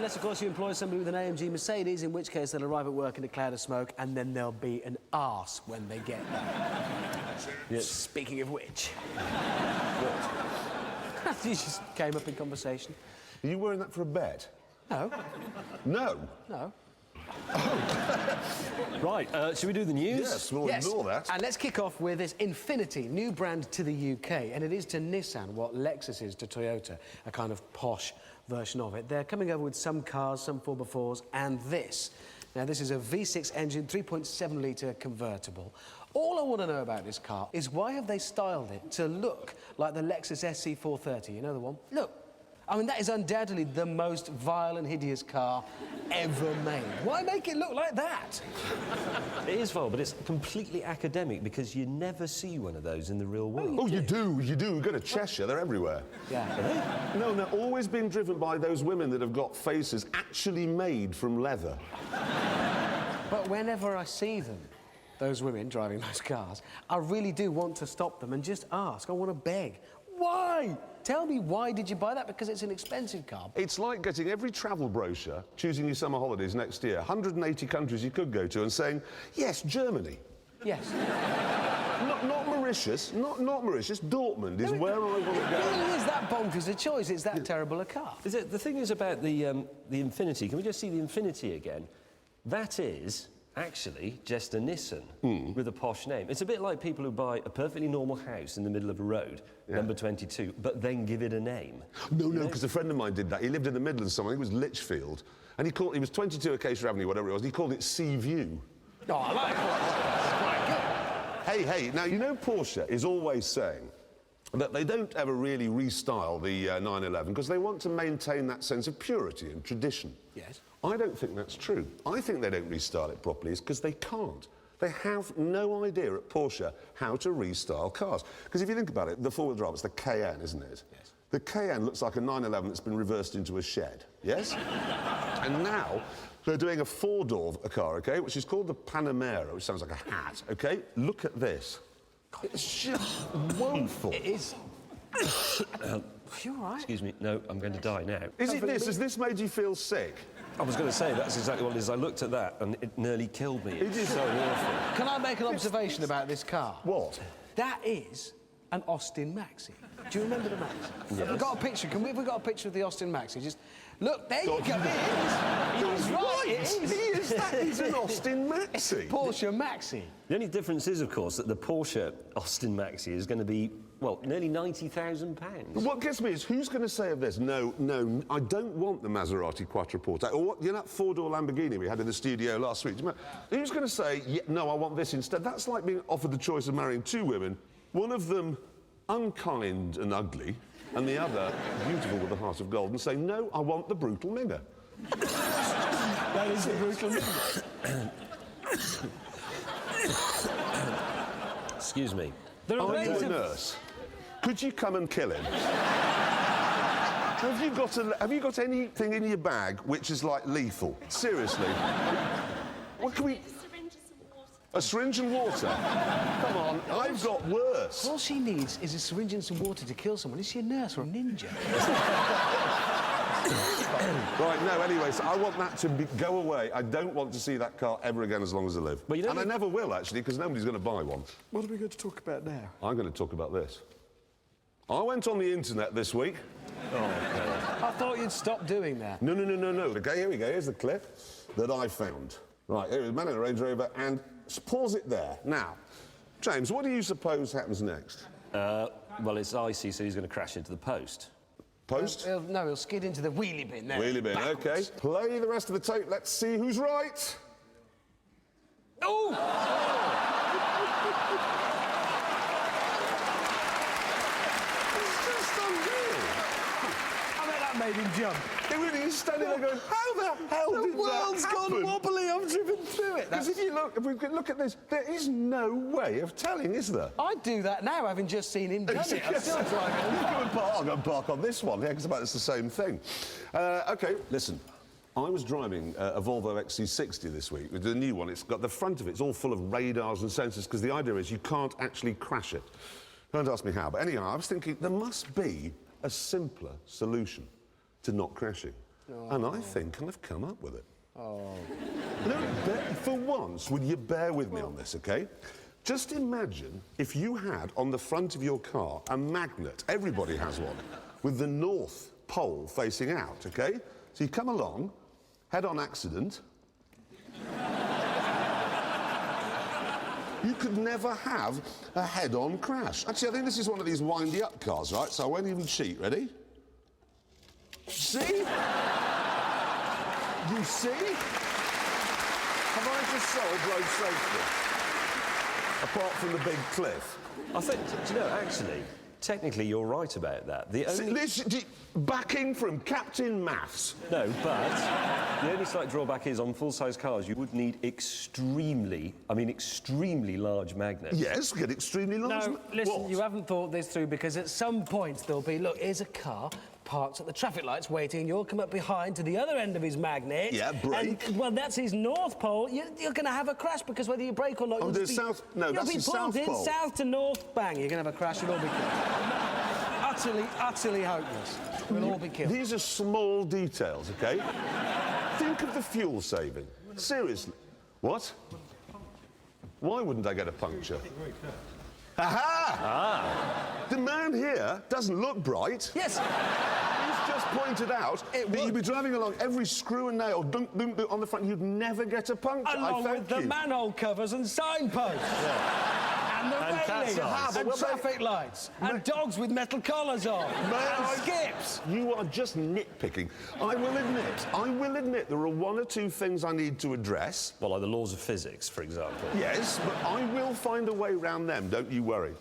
Unless, of course, you employ somebody with an AMG Mercedes, in which case they'll arrive at work in a cloud of smoke and then they'll be an arse when they get there. Yes. Speaking of which... What? You just came up in conversation. Are you wearing that for a bet? No. No? No. Oh. Right, should we do the news? Yes, we'll ignore that. And let's kick off with this Infiniti, new brand to the UK, and it is to Nissan what Lexus is to Toyota, a kind of posh version of it. They're coming over with some cars, some 4x4s, and this. Now, this is a V6 engine, 3.7-litre convertible. All I want to know about this car is why have they styled it to look like the Lexus SC430? You know the one? Look. I mean, that is undoubtedly the most vile and hideous car ever made. Why make it look like that? It is vile, but it's completely academic because you never see one of those in the real world. Oh, you do. Go to Cheshire, they're everywhere. Yeah. No, they're always being driven by those women that have got faces actually made from leather. But whenever I see them, those women driving those cars, I really do want to stop them and just ask. I want to beg. Why? Tell me, why did you buy that? Because it's an expensive car. It's like getting every travel brochure, choosing your summer holidays next year, 180 countries you could go to, and saying, yes, Germany. Yes. Not Mauritius, not Mauritius, Dortmund is where I want to go. It really is that bonkers a choice. It's that terrible a car. Is it, the thing is about the Infiniti, can we just see the Infiniti again? That is actually just a Nissan with a posh name. It's a bit like people who buy a perfectly normal house in the middle of a road, number 22, but then give it a name. No, because a friend of mine did that. He lived in the Midlands somewhere, I think it was Lichfield, and he was 22 Acacia Avenue, whatever it was, he called it Sea View. Oh, I like it. Hey, now, you know Porsche is always saying that they don't ever really restyle the 911 because they want to maintain that sense of purity and tradition. Yes. I don't think that's true. I think they don't restyle it properly is because they can't. They have no idea at Porsche how to restyle cars. Because if you think about it, the four-wheel drive, it's the Cayenne, isn't it? Yes. The Cayenne looks like a 911 that's been reversed into a shed, yes? And now they're doing a four-door car, OK, which is called the Panamera, which sounds like a hat, OK? Look at this. It's just woeful. It is. You all right? Excuse me, no, I'm going to die now. Is it this? Has this made you feel sick? I was going to say, that's exactly what it is. I looked at that and it nearly killed me. It is so awful. Can I make an observation about this car? What? That is an Austin Maxi. Do you remember the Maxi? Yes. Have we got a picture? Have we got a picture of the Austin Maxi? Just look, there you go. It is. He's right. It is. That is an Austin Maxi. Porsche Maxi. The only difference is, of course, that the Porsche Austin Maxi is going to be, well, nearly £90,000. What gets me is who's going to say of this, no, I don't want the Maserati Quattroporte, or what, you know that four-door Lamborghini we had in the studio last week? Who's going to say, yeah, no, I want this instead? That's like being offered the choice of marrying two women, one of them unkind and ugly, and the other beautiful with a heart of gold, and say, no, I want the brutal Minger. That is the brutal Minger. Excuse me. Are you a nurse? Could you come and kill him? Have you got anything in your bag which is like lethal? Seriously? What can we... A syringe and water? Come on, I've got worse. All she needs is a syringe and some water to kill someone. Is she a nurse or a ninja? Right, no, anyway, so I want that to go away. I don't want to see that car ever again as long as I live. But you know, and I never will, actually, because nobody's going to buy one. What are we going to talk about now? I'm going to talk about this. I went on the internet this week. Oh, okay. I thought you'd stop doing that. No. Okay, here we go. Here's the clip that I found. Right, here is a man in a Range Rover, and pause it there. Now, James, what do you suppose happens next? Well, it's icy, so he's going to crash into the post. Post? He'll skid into the wheelie bin there. Wheelie bin, backwards. OK. Play the rest of the tape. Let's see who's right. Oh! It's just unreal. I bet that made him jump. It really is standing there going, how the hell did that happen? The world's gone wobbly. I've driven through it. Because if we could look at this, there is no way of telling, is there? I'd do that now, having just seen him done it. I'm still driving. I'll go and park on this one. Yeah, because it's the same thing. OK, listen. I was driving a Volvo XC60 this week, with the new one. It's got the front of it's all full of radars and sensors, because the idea is you can't actually crash it. Don't ask me how, but anyhow, I was thinking there must be a simpler solution to not crashing. And I think I've come up with it. No, for once, will you bear with me on this, OK? Just imagine if you had on the front of your car a magnet, everybody has one, with the North Pole facing out, OK? So you come along, head-on accident. You could never have a head-on crash. Actually, I think this is one of these windy-up cars, right? So I won't even cheat. Ready? See? You see? Have I just solved road safety? Apart from the big cliff. I think, do you know, actually, technically you're right about that. The See, only... backing from Captain Maths. No, but the only slight drawback is on full-size cars you would need extremely large magnets. Yes, get extremely large. No, listen, What? you haven't thought this through because at some point there'll be, look, here's a car parked at the traffic lights waiting and you'll come up behind to the other end of his magnet. Yeah, brake. And, well, that's his North Pole. You're going to have a crash because whether you brake or not... Oh, you'll there's be, south... No, you'll that's be his South pulled in Pole. south to north, bang, you're going to have a crash, you'll all be killed. Utterly hopeless. We'll all be killed. These are small details, OK? Think of the fuel saving. Seriously. What? Why wouldn't I get a puncture? Aha! The man here doesn't look bright. Yes. He's just pointed out that you'd be driving along every screw and nail dunk, dunk, dunk on the front. You'd never get a puncture. Along I with thank the you. manhole covers and signposts. And the And cat's railings. eyes. And traffic lights. And dogs with metal collars on. And skips. You are just nitpicking. I will admit there are one or two things I need to address. Well, like the laws of physics, for example. Yes, but I will find a way round them, don't you worry.